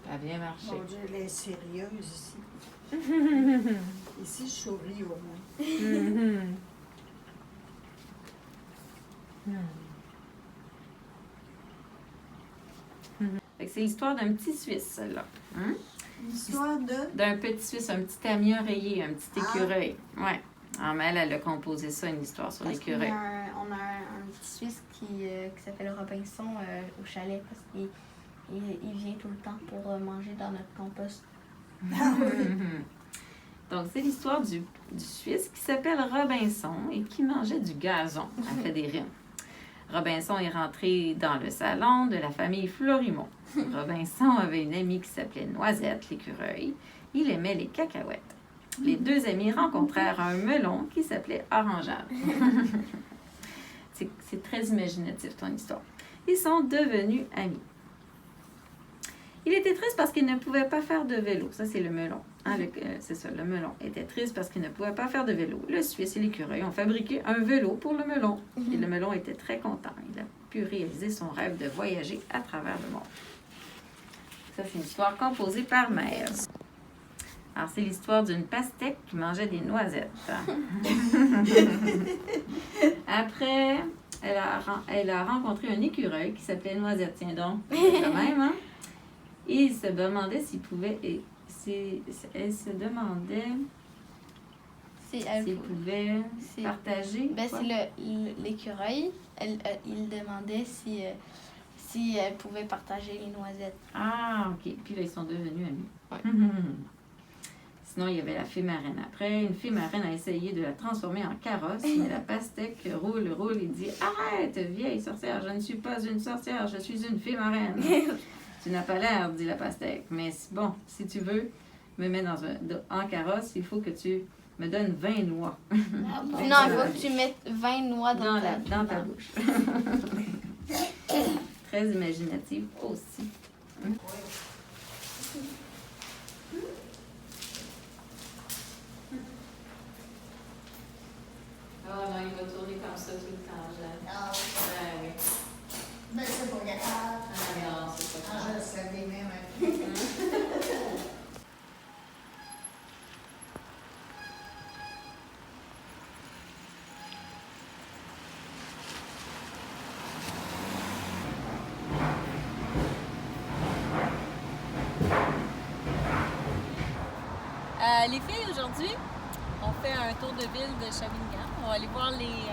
Ça a bien marché. Mon Dieu, elle est sérieuse ici. Ici, je souris au moins. C'est l'histoire d'un petit Suisse, celle-là. Hein? L'histoire D'un petit Suisse, un petit ami oreiller, un petit écureuil. Ouais. Elle a composé ça, une histoire sur l'écureuil. On a un petit Suisse qui s'appelle Robinson au chalet parce qu'il vient tout le temps pour manger dans notre compost. Donc, c'est l'histoire du Suisse qui s'appelle Robinson et qui mangeait du gazon. Elle fait des rimes. Robinson est rentré dans le salon de la famille Florimond. Robinson avait une amie qui s'appelait Noisette, l'écureuil. Il aimait les cacahuètes. Les deux amis rencontrèrent un melon qui s'appelait Orangeade. C'est très imaginatif, ton histoire. Ils sont devenus amis. Il était triste parce qu'il ne pouvait pas faire de vélo. Ça, c'est le melon. Hein, c'est ça, le melon était triste parce qu'il ne pouvait pas faire de vélo. Le Suisse et l'écureuil ont fabriqué un vélo pour le melon. Et le melon était très content. Il a pu réaliser son rêve de voyager à travers le monde. Ça, c'est une histoire composée par Mère. Alors, c'est l'histoire d'une pastèque qui mangeait des noisettes. Après, elle a rencontré un écureuil qui s'appelait Noisette. Tiens donc, quand même, hein? Et il se demandait s'il pouvait... Elle se demandait s'il pouvait partager. Ben, c'est l'écureuil. Il demandait si elle pouvait partager les noisettes. Ah, OK. Puis là, ils sont devenus amis. Ouais. Sinon, il y avait la fée marraine. Après, une fée marraine a essayé de la transformer en carrosse, mais la pastèque roule et dit « Arrête, vieille sorcière, je ne suis pas une sorcière, je suis une fée marraine. » Tu n'as pas l'air, dit la pastèque. Mais bon, si tu veux me mettre en carrosse, il faut que tu me donnes 20 noix. Non, il faut que tu mettes 20 noix dans ta bouche. Très imaginative aussi. Oh non, il va tourner comme ça tout le temps, Jeanne. Ah oui. Oui. Mais c'est pas grave. Ah non, c'est pas grave. Je le savais même un peu. Les filles, aujourd'hui, on fait un tour de ville de Shawinigan. On va aller voir les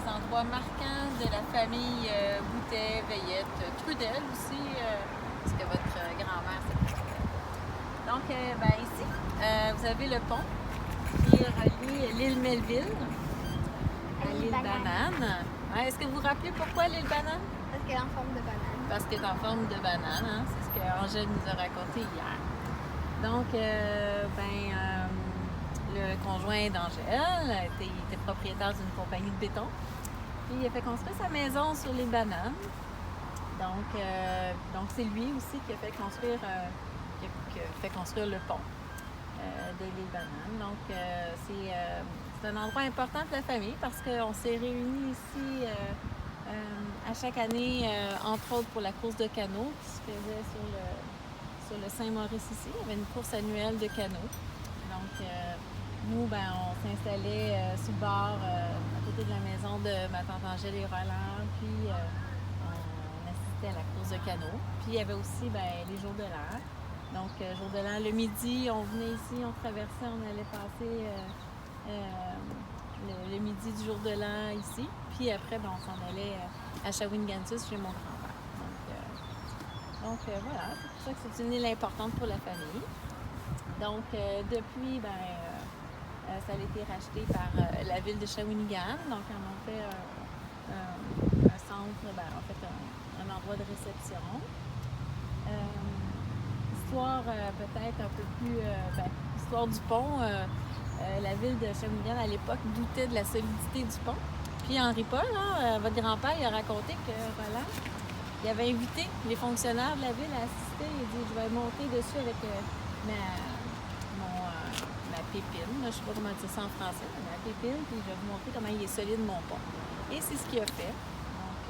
endroits marquants de la famille Boutet, Veillette, Trudel aussi, parce que votre grand-mère s'appelle Trudel. Donc, ici, vous avez le pont qui relie l'île Melville à l'île Banane. Est-ce que vous vous rappelez pourquoi l'île Banane? Parce qu'elle est en forme de banane. Parce qu'elle est en forme de banane, hein? C'est ce qu'Angèle nous a raconté hier. Donc, le conjoint d'Angèle était propriétaire d'une compagnie de béton. Puis il a fait construire sa maison sur les bananes. Donc c'est lui aussi qui a fait construire, le pont de l'île Banane. Donc, c'est un endroit important pour la famille parce qu'on s'est réunis ici à chaque année, entre autres pour la course de canot qui se faisait sur le Saint-Maurice ici. Il y avait une course annuelle de canot. Donc, nous, on s'installait sur le bord, à côté de la maison de ma tante Angèle et Roland, puis on assistait à la course de canot. Puis il y avait aussi les jours de l'an. Donc, jour de l'an, le midi, on venait ici, on traversait, on allait passer le midi du jour de l'an ici. Puis après, on s'en allait à Shawinigan-Sus chez mon grand-père. Donc voilà, c'est pour ça que c'est une île importante pour la famille. Donc, depuis, ça a été racheté par la ville de Shawinigan. Donc, on a fait un centre, un endroit de réception. Histoire peut-être un peu plus... l'histoire du pont. La ville de Shawinigan, à l'époque, doutait de la solidité du pont. Puis Henri Paul, votre grand-père, il a raconté que Roland, il avait invité les fonctionnaires de la ville à assister. Il a dit « Je vais monter dessus avec ma pépine. » Je ne sais pas comment dire ça en français, mais ma pépine, puis je vais vous montrer comment il est solide, mon pont. Et c'est ce qu'il a fait. Donc,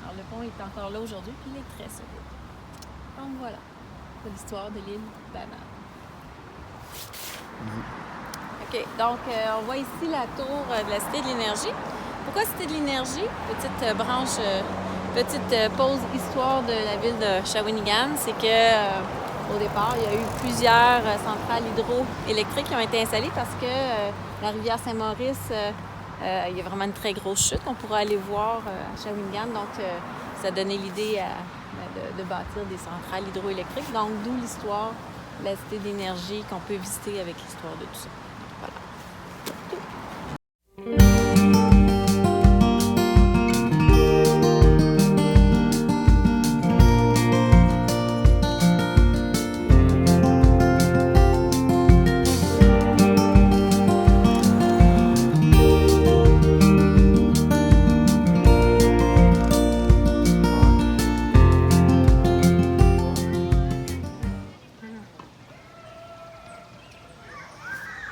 alors le pont est encore là aujourd'hui, puis il est très solide. Donc voilà, c'est l'histoire de l'île Banane. OK, donc on voit ici la tour de la Cité de l'Énergie. Pourquoi Cité de l'Énergie? Petite branche, petite pause histoire de la ville de Shawinigan. C'est que au départ, il y a eu plusieurs centrales hydroélectriques qui ont été installées parce que la rivière Saint-Maurice, il y a vraiment une très grosse chute. On pourra aller voir à Shawinigan. Donc, ça a donné l'idée de bâtir des centrales hydroélectriques. Donc, d'où l'histoire de la Cité d'énergie qu'on peut visiter avec l'histoire de tout ça. Voilà.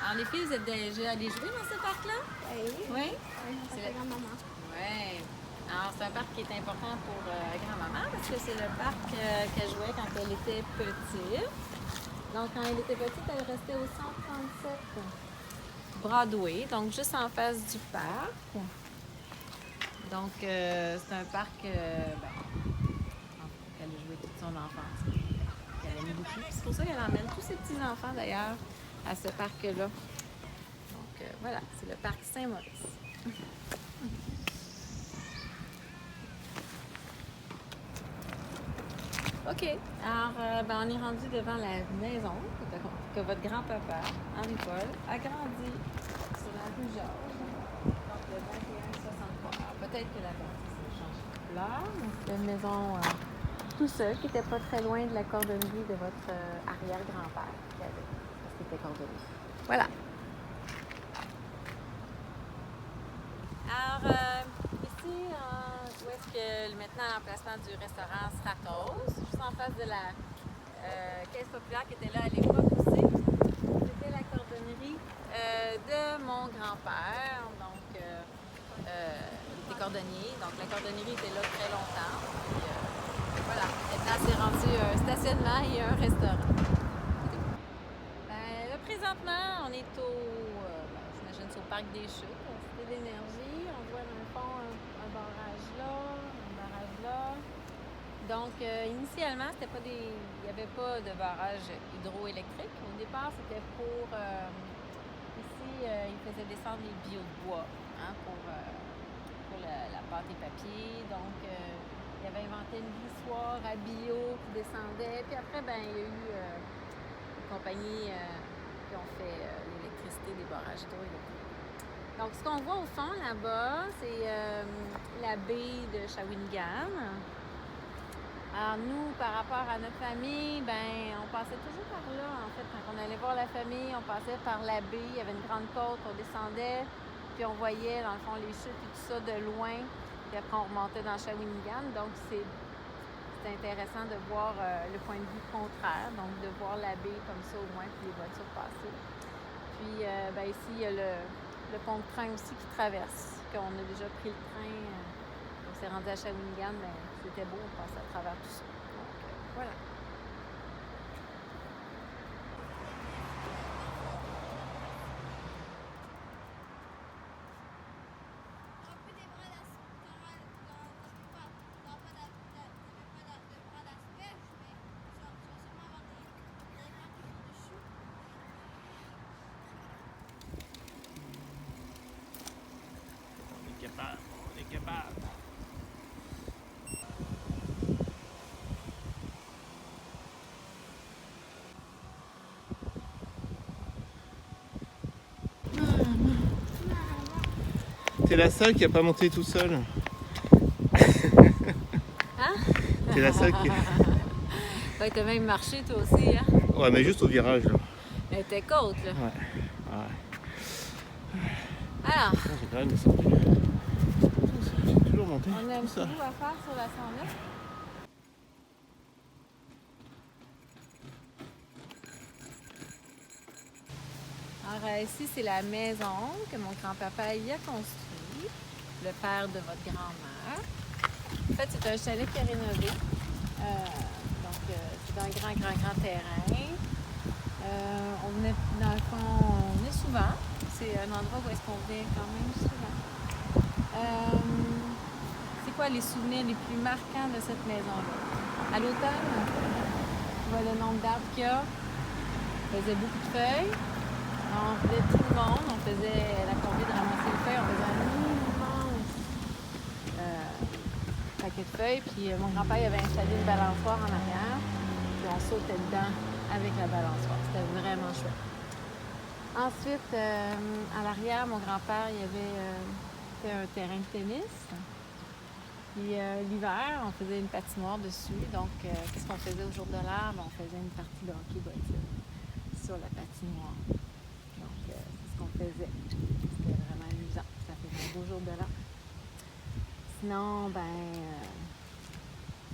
Alors, les filles, vous êtes déjà allées jouer dans ce parc-là? Oui. Oui? C'est la grand-maman. Oui. Alors, c'est un parc qui est important pour grand-maman parce que c'est le parc qu'elle jouait quand elle était petite. Donc, quand elle était petite, elle restait au 137 Broadway, donc juste en face du parc. Donc, c'est un parc qu'elle a joué toute son enfance, qu'elle aime beaucoup. C'est pour ça qu'elle emmène tous ses petits-enfants, d'ailleurs, à ce parc-là. Donc, voilà, c'est le parc Saint-Maurice. OK. Alors, on est rendu devant la maison que votre grand-papa, Henri-Paul, a grandi sur la rue Georges, donc le 2163. Alors, peut-être que la bâtisse a changé de couleur, mais c'est une maison tout seul qui n'était pas très loin de la cordonnerie de votre arrière-grand-père qui avait, parce qu'il était cordonnier. Voilà. Alors, ici, où est-ce que maintenant l'emplacement du restaurant Stratos, juste en face de la caisse populaire qui était là à l'époque aussi, c'était la cordonnerie de mon grand-père. Donc, il était cordonnier, donc la cordonnerie était là très longtemps. Puis, voilà, maintenant c'est rendu un stationnement et un restaurant. Là, présentement, on est j'imagine c'est au parc des Chutes, à la Cité d'énergie. On voit dans le fond un barrage là, un barrage là. Donc, initialement, il n'y avait pas de barrage hydroélectrique. Au départ, c'était pour... ici, ils faisaient descendre les bio de bois pour la pâte et papier. Donc, il avait inventé une glissoire à bio qui descendait. Puis après, il y a eu des compagnies qui ont fait l'électricité des barrages hydroélectriques. Donc, ce qu'on voit au fond là-bas, c'est la baie de Shawinigan. Alors, nous, par rapport à notre famille, on passait toujours par là, en fait. Quand on allait voir la famille, on passait par la baie. Il y avait une grande côte, on descendait, puis on voyait, dans le fond, les chutes et tout ça de loin. Puis après, on remontait dans Shawinigan. Donc, c'est intéressant de voir le point de vue contraire, donc de voir la baie comme ça au loin, puis les voitures passer. Puis, ici, il y a le pont de train aussi qui traverse, qu'on a déjà pris le train. On s'est rendu à Shawinigan, c'était beau, on passe à travers tout ça. Donc, voilà. On est capable. T'es la seule qui a pas monté tout seul. Hein? T'es la seule qui... Ouais, t'as même marché toi aussi, hein? Ouais, mais juste au virage, là. Elle était côte, là. Ouais. Alors, J'ai quand même descendu. J'ai toujours monté. on a un tout petit ça. bout à faire sur la 109. Alors, ici, c'est la maison que mon grand-papa y a construite. le père de votre grand-mère. En fait, c'est un chalet qui est rénové. C'est un grand terrain. On venait, dans le fond, on venait souvent. C'est un endroit où est-ce qu'on vient quand même souvent. C'est quoi les souvenirs les plus marquants de cette maison-là? À l'automne, tu vois le nombre d'arbres qu'il y a. On faisait beaucoup de feuilles. On faisait tout le monde. On faisait la corvée de ramasser les feuilles. On faisait un immense paquet de feuilles. Puis mon grand-père avait installé une balançoire en arrière. Puis on sautait dedans avec la balançoire. C'était vraiment chouette. Ensuite, à l'arrière, mon grand-père, il y avait fait un terrain de tennis. Puis l'hiver, on faisait une patinoire dessus. Donc, qu'est-ce qu'on faisait au jour de l'an? On faisait une partie de hockey boîtier sur la patinoire. Donc, c'est ce qu'on faisait. C'était vraiment amusant. Ça faisait un beau jour de l'an. Sinon,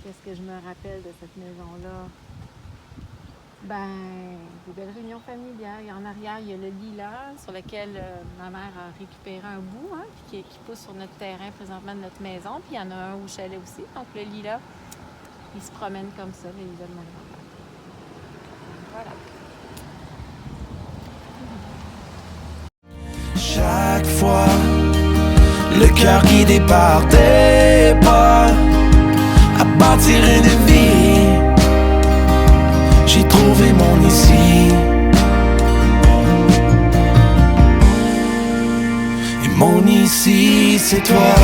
qu'est-ce que je me rappelle de cette maison-là? Des belles réunions familiales. En arrière, il y a le lilas sur lequel ma mère a récupéré un bout, hein, puis qui pousse sur notre terrain présentement de notre maison. Puis il y en a un au chalet aussi. Donc le lilas, il se promène comme ça, le lilas de mon grand-père. Voilà. Chaque fois, le cœur guidé par des pas à bâtir une vie. J'ai trouvé mon ici. Et mon ici, c'est toi.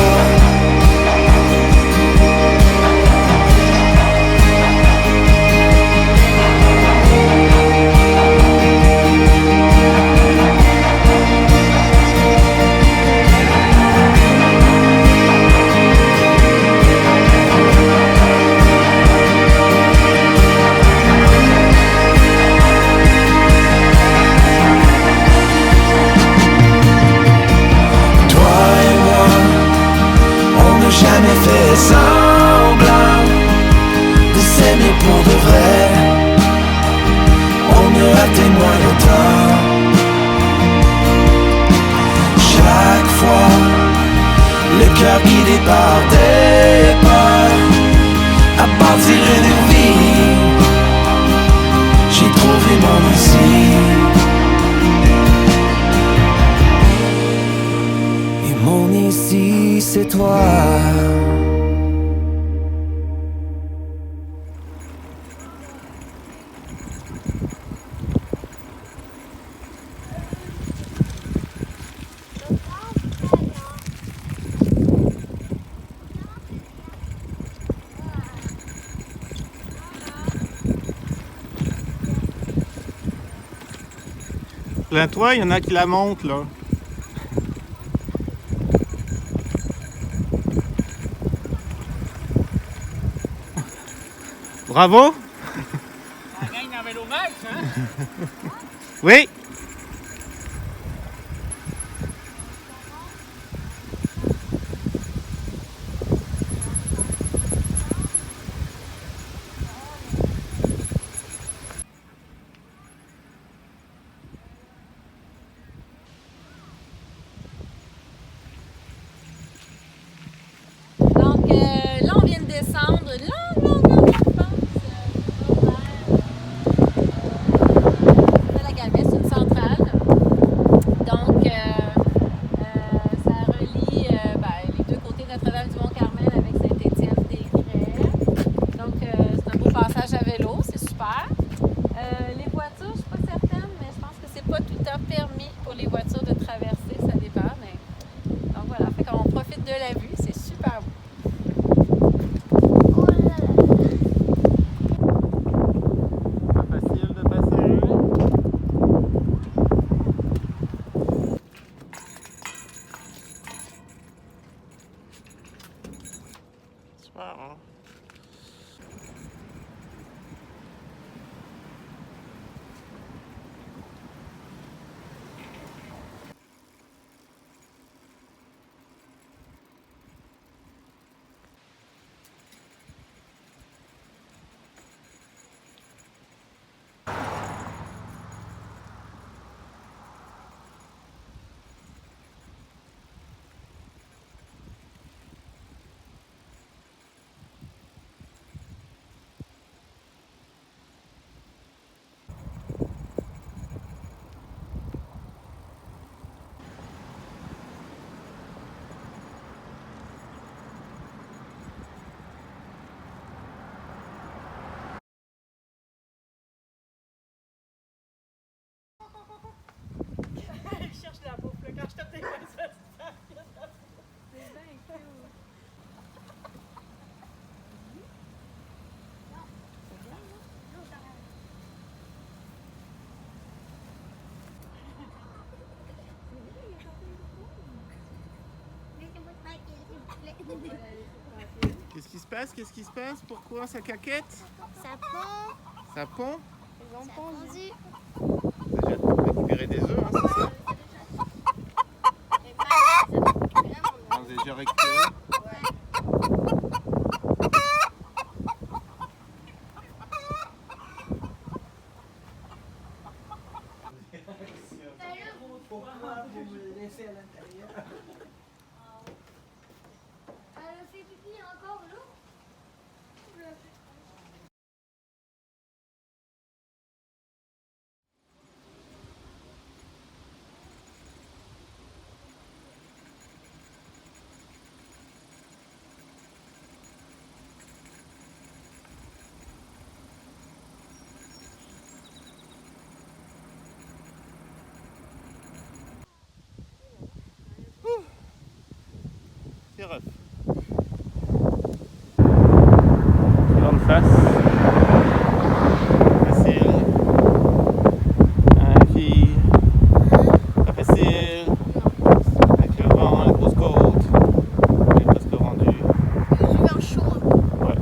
Jamais fait semblant de s'aimer pour de vrai. On ne a témoin longtemps. Chaque fois, le cœur guidé par des pas à bâtir une vie. J'ai trouvé mon ici. Et mon ici, c'est toi. Plains-toi, il y en a qui la montent là. Bravo! La gagne dans Vélomax, hein? Oui! Donc là, on vient de descendre. Là, je pense. C'est la Gamesse, une centrale. Donc, ça relie les deux côtés de Notre-Dame-du-Mont-Carmel avec Saint-Étienne-des-Grès. Donc, c'est un beau passage à vélo, c'est super. Les voitures, je ne suis pas certaine, mais je pense que c'est pas tout le temps permis pour les voitures de traverser, ça dépend. Mais... Donc voilà, fait qu'on profite de la vue, c'est super beau. Pas facile de passer. Super, hein? passe? Qu'est-ce qui se passe? Pourquoi ça caquette? Ça pond. Ça pond? Ils ont pondu. Déjà récupéré des œufs, hein, c'est ça? Ah, vous avez déjà récupéré? Pourquoi vous me laissez à l'intérieur? Elle fait pipi encore l'eau. C'est rough. Grande face. Facile. Un fille. Pas facile. Avec le vent, la grosse côte. On est presque rendu. J'ai eu un chaud. Ouais.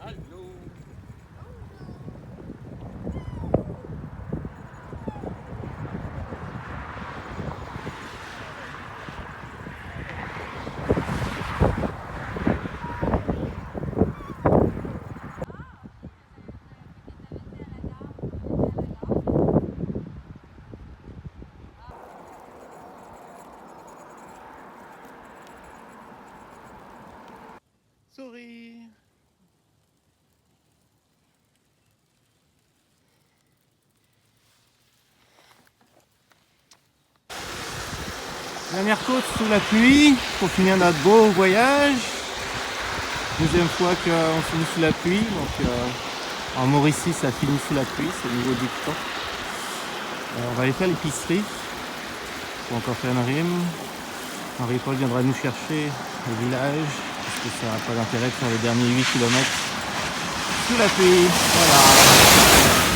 Allô. Souris. Dernière côte sous la pluie pour finir notre beau voyage. Deuxième fois qu'on finit sous la pluie. Donc en Mauricie ça finit sous la pluie, c'est le niveau du temps. On va aller faire l'épicerie. Pour encore faire une rime. Henri-Paul viendra nous chercher au village. Parce que ça n'a pas d'intérêt de faire les derniers 8 km sous la pluie. Voilà.